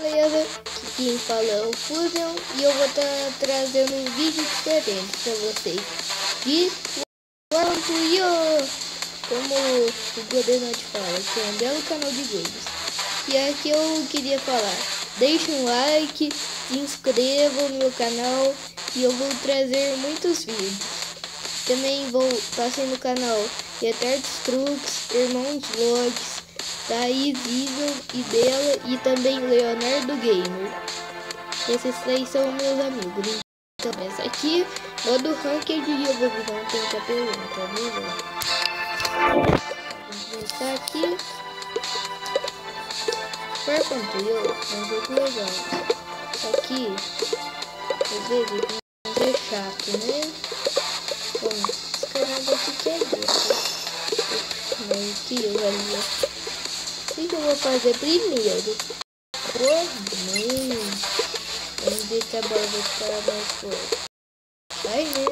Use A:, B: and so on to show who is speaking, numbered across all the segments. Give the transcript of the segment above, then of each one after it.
A: Galera, quem fala é o Fusion e eu vou estar trazendo um vídeo diferente para vocês de World to You, como o Godenot fala, que é um belo canal de games. E aqui eu queria falar, deixe um like, se inscreva no meu canal e eu vou trazer muitos vídeos. Também passei no canal Retarded Truques, Irmãos Vlogs, Thaís Evil e Bela e também Leonardo Gamer. Esses três são meus amigos. Então essa aqui, modo ranked, e eu vou virar um tenta-pergunta, viu? Vamos começar aqui. Por quanto eu, é um jogo legal. Aqui, às vezes vai ser chato, né? Bom, esse canal daqui que é dentro. Mas aqui eu ali. O que eu vou fazer primeiro? Vamos ver se a bola vai ficar mais forte. Vai, né?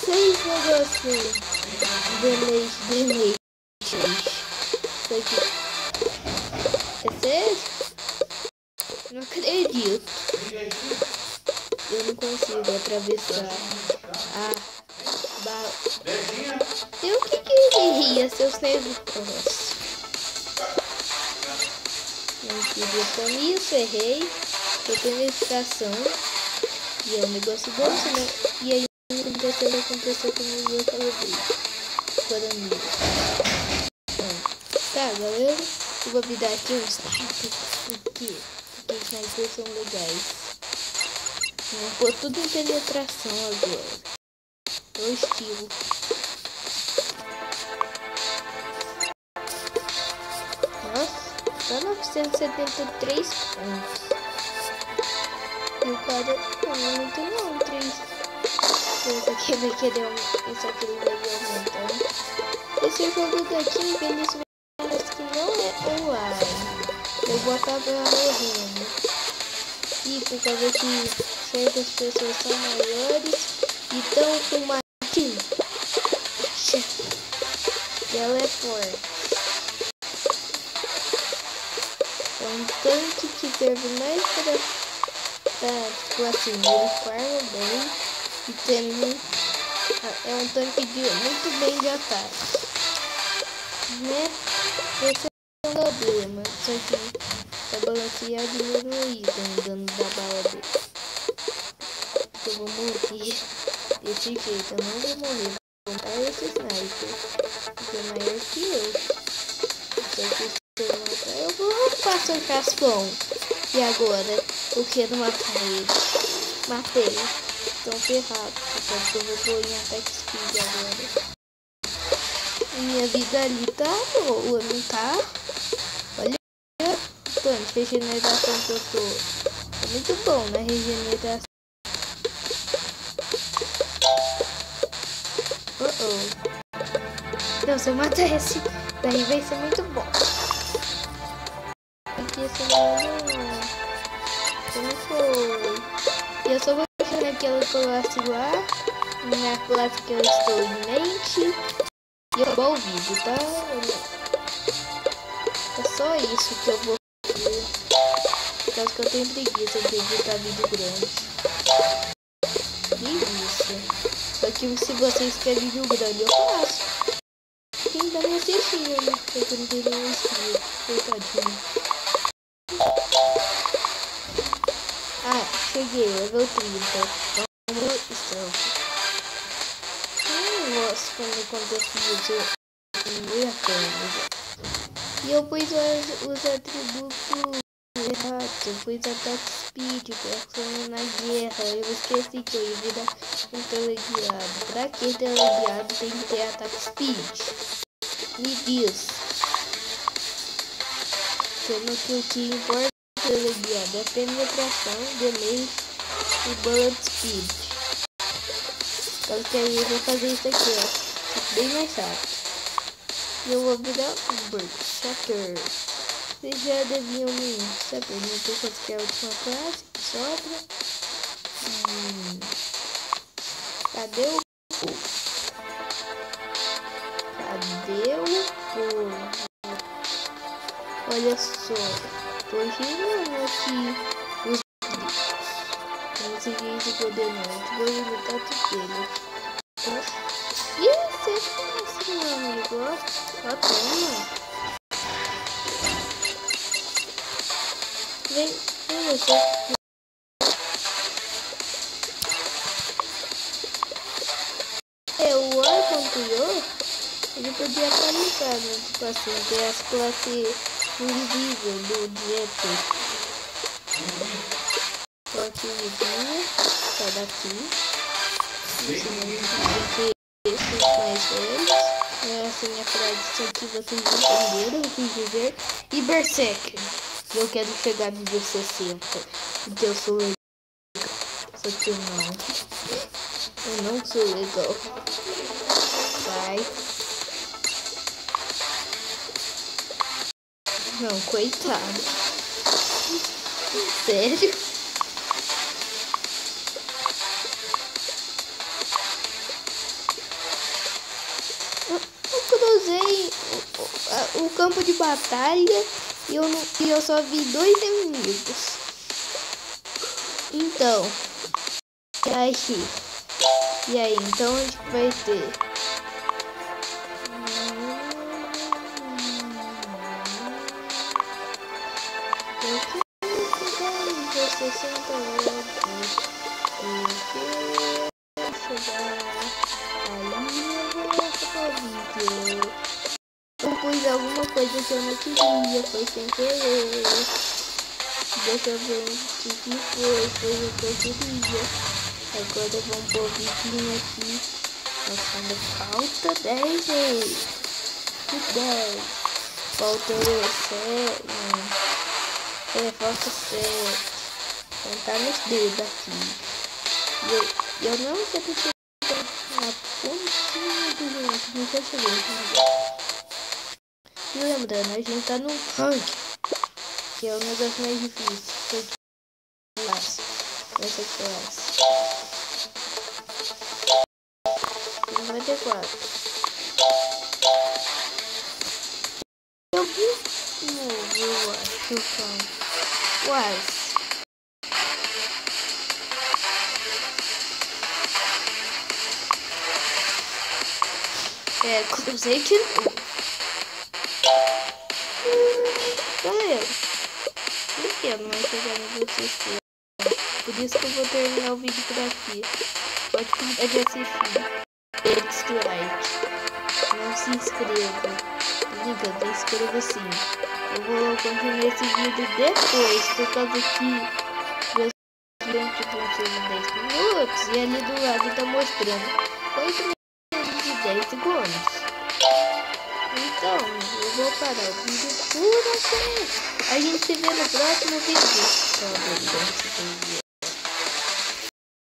A: Seis negocinhos. Delete. Isso aqui. É sério? Não acredito. Eu não consigo atravessar a bala. E o que ele ria, seus negócios? Não queria com isso, errei. Eu tenho educação. E é um negócio bom, né? E aí aconteceu comigo aquela vez. Tá, galera. Eu vou me dar aqui uns snipers. Porque os snipers são legais. Vou pôr tudo em penetração agora. É o estilo. Nossa, só 973 pontos. E o cara não é muito não, 3. Esse aqui vai querer esse aqui vai aumentar. Esse jogo daqui, infelizmente, parece que não é online. Eu botava morrendo. E por causa que certas pessoas são maiores e estão com uma time. Ela é forte. É um tanque que serve mais para tipo assim, ele farma bem e também é um tanque muito bem de ataque, né? Esse é o problema, só que tá balanceado diminuído o dano da bala dele. Eu vou morrer desse jeito, eu não vou morrer. Vou matar esse sniper, que é maior que eu. Só que se eu matar, eu vou passar o caspão. E agora, eu quero matar ele. Matei. Estão ferrados. Portanto, eu vou pôr em ataque speed agora. Minha vida ali tá boa, não tá? Olha o tanto de regeneração que eu tô. É muito bom, né? Regeneração. Então, se eu matar esse, daí vai ser muito bom. Aqui esse como foi? Eu só vou deixar naquela classe lá, na classe que eu estou em mente, e eu vou o vídeo, tá? É só isso que eu vou fazer, por causa que eu tenho preguiça de editar vídeo grande. Preguiça. Só que se vocês querem vídeo grande, eu faço. Quem tá me assistindo, porque não tem nenhum inscrito, coitadinho. Ah, cheguei, level 30. Vamos stealth. Nossa, quando acontecia isso, eu ia pena. E eu pus os atributos errados. Eu pus ataque speed, persona na guerra. Eu esqueci que eu ia virar um teleguiado. Pra que teleguiado tem que ter ataque speed? Me diz. Sendo que o que importa teleguiado é penetração, damage e bullet speed. Porque aí eu vou fazer isso aqui, ó, bem mais rápido. E eu vou virar um berserker. Vocês já deviam me saber, não sei qual que é a última classe que sobra. Cadê o fogo. Olha só, tô girando aqui os bicos. Consegui esse poder não, vou limitar tudo dele. Isso é fácil, meu amigo, ó toma. Vem você. O Ar.io, ele podia atualizar, né? Tipo assim, ter as classes invisíveis do Jetpack. Classe invisível, tá daqui. Esses mais velhos. Assim, a frase aqui vocês entenderam o que quis dizer. E Berserker. Eu quero chegar no nível 60. Porque eu sou legal. Só que eu não sou legal. Vai. Não, coitado. Sério? Eu cruzei o campo de batalha e eu só vi 2 inimigos. Então, e aí, então a gente vai ter eu quero 60 horas eu pus alguma coisa que eu não queria, foi sem querer. Deixa eu ver o que foi o que eu queria. Agora vamos pôr o biquinho aqui. Nossa, falta 10 vezes. 10. Falta 7. Falta 7. Contar nos dedos aqui. Eu não quero chegar na pontinha do jogo. Não quero chegar. E lembrando, a gente tá no rank, que é o negócio mais difícil. Essa classe 54. Eu vi eu acho quase. Cruzei de novo. Galera, por que eu não vou chegar no VCC? Por isso que eu vou terminar o vídeo por aqui. Pode parar de assistir. Dislike. Não se inscreva. Liga, inscreva sim. Eu vou continuar esse vídeo depois, por causa que meus vídeos vão ser de 10 minutos e ali do lado tá mostrando 8 minutos e 10 segundos. Então, eu vou parar o vídeo por aqui. A gente se vê no próximo vídeo.